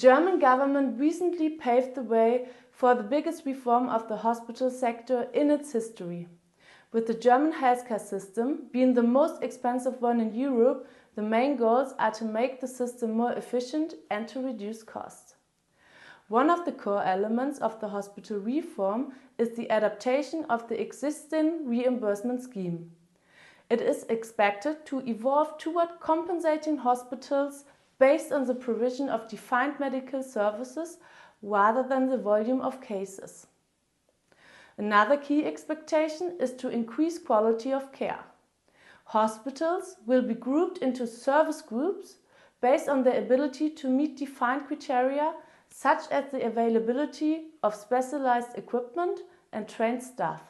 German government recently paved the way for the biggest reform of the hospital sector in its history. With the German healthcare system being the most expensive one in Europe, the main goals are to make the system more efficient and to reduce costs. One of the core elements of the hospital reform is the adaptation of the existing reimbursement scheme. It is expected to evolve toward compensating hospitals based on the provision of defined medical services rather than the volume of cases. Another key expectation is to increase quality of care. Hospitals will be grouped into service groups based on their ability to meet defined criteria such as the availability of specialized equipment and trained staff.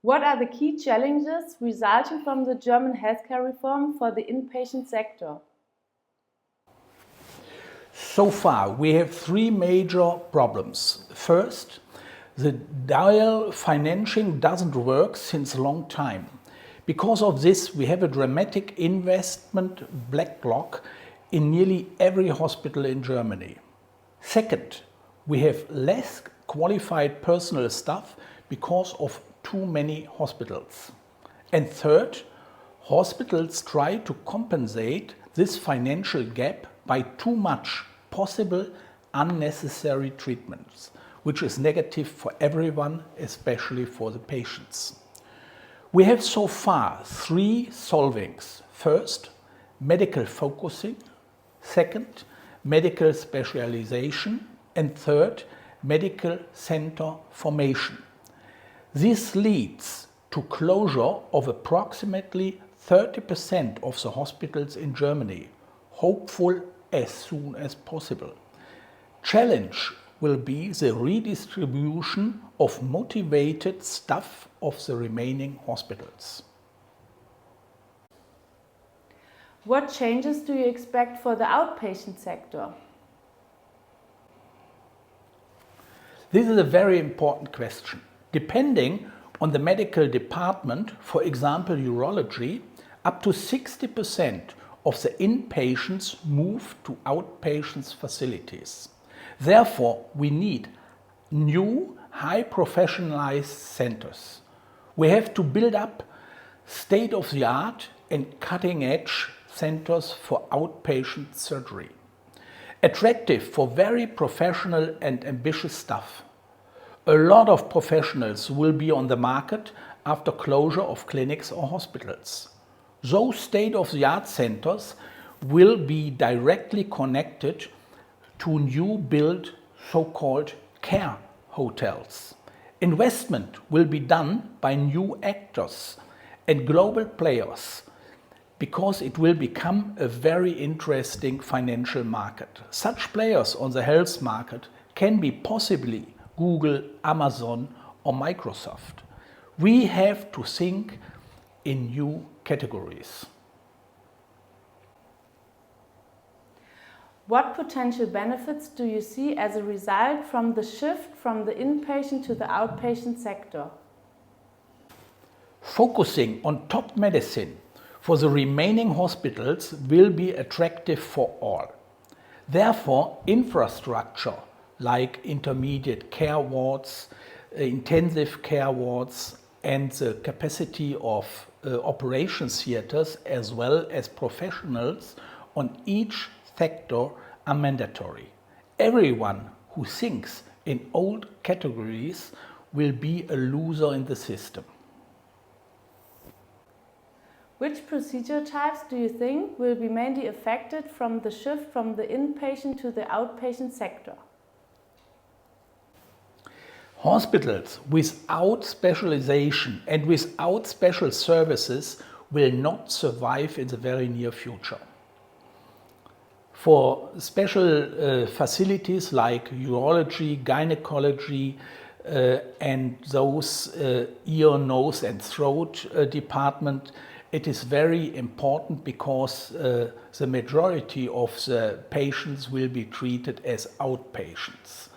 What are the key challenges resulting from the German healthcare reform for the inpatient sector? So far, we have three major problems. First, the dual financing doesn't work since a long time. Because of this, we have a dramatic investment backlog in nearly every hospital in Germany. Second, we have less qualified personnel staff because of too many hospitals. And third, hospitals try to compensate this financial gap by too much possible unnecessary treatments, which is negative for everyone, especially for the patients. We have so far three solvings. First, medical focusing. Second, medical specialization. And third, medical center formation. This leads to closure of approximately 30% of the hospitals in Germany, hopeful as soon as possible. Challenge will be the redistribution of motivated staff of the remaining hospitals. What changes do you expect for the outpatient sector? This is a very important question. Depending on the medical department, for example urology, up to 60% of the inpatients move to outpatients facilities. Therefore, we need new, high professionalized centers. We have to build up state-of-the-art and cutting-edge centers for outpatient surgery. Attractive for very professional and ambitious staff. A lot of professionals will be on the market after closure of clinics or hospitals. Those state-of-the-art centers will be directly connected to new built so-called care hotels. Investment will be done by new actors and global players because it will become a very interesting financial market. Such players on the health market can be possibly Google, Amazon or Microsoft. We have to think in new categories. What potential benefits do you see as a result from the shift from the inpatient to the outpatient sector? Focusing on top medicine for the remaining hospitals will be attractive for all. Therefore, infrastructure like intermediate care wards, intensive care wards, and the capacity of operation theaters as well as professionals on each sector are mandatory. Everyone who thinks in old categories will be a loser in the system. Which procedure types do you think will be mainly affected from the shift from the inpatient to the outpatient sector? Hospitals without specialization and without special services will not survive in the very near future. For special facilities like urology, gynecology, and those ear, nose and throat department, it is very important because the majority of the patients will be treated as outpatients.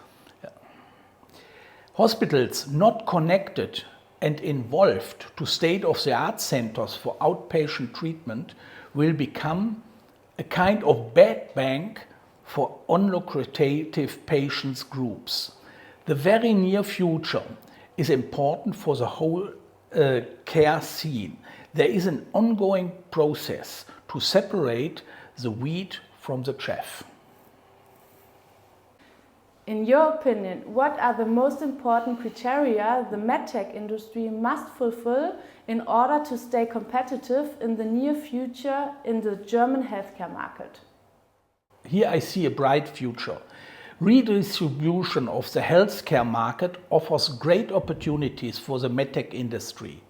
Hospitals not connected and involved to state-of-the-art centers for outpatient treatment will become a kind of bed bank for unlucrative patients groups. The very near future is important for the whole care scene. There is an ongoing process to separate the wheat from the chaff. In your opinion, what are the most important criteria the medtech industry must fulfill in order to stay competitive in the near future in the German healthcare market? Here I see a bright future. Redistribution of the healthcare market offers great opportunities for the medtech industry.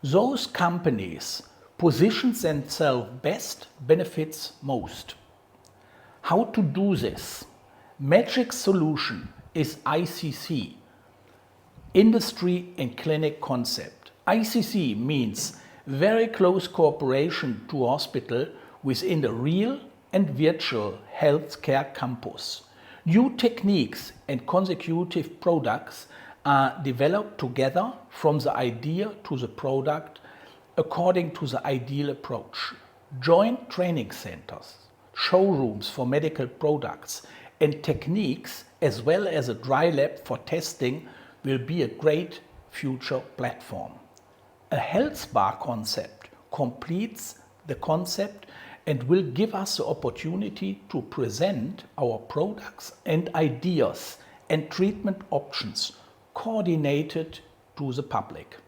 Those companies position themselves best benefits most. How to do this? Magic solution is ICC, Industry and Clinic Concept. ICC means very close cooperation to hospital within the real and virtual healthcare campus. New techniques and consecutive products are developed together from the idea to the product according to the ideal approach. Joint training centers, showrooms for medical products and techniques, as well as a dry lab for testing, will be a great future platform. A health spa concept completes the concept and will give us the opportunity to present our products and ideas and treatment options coordinated to the public.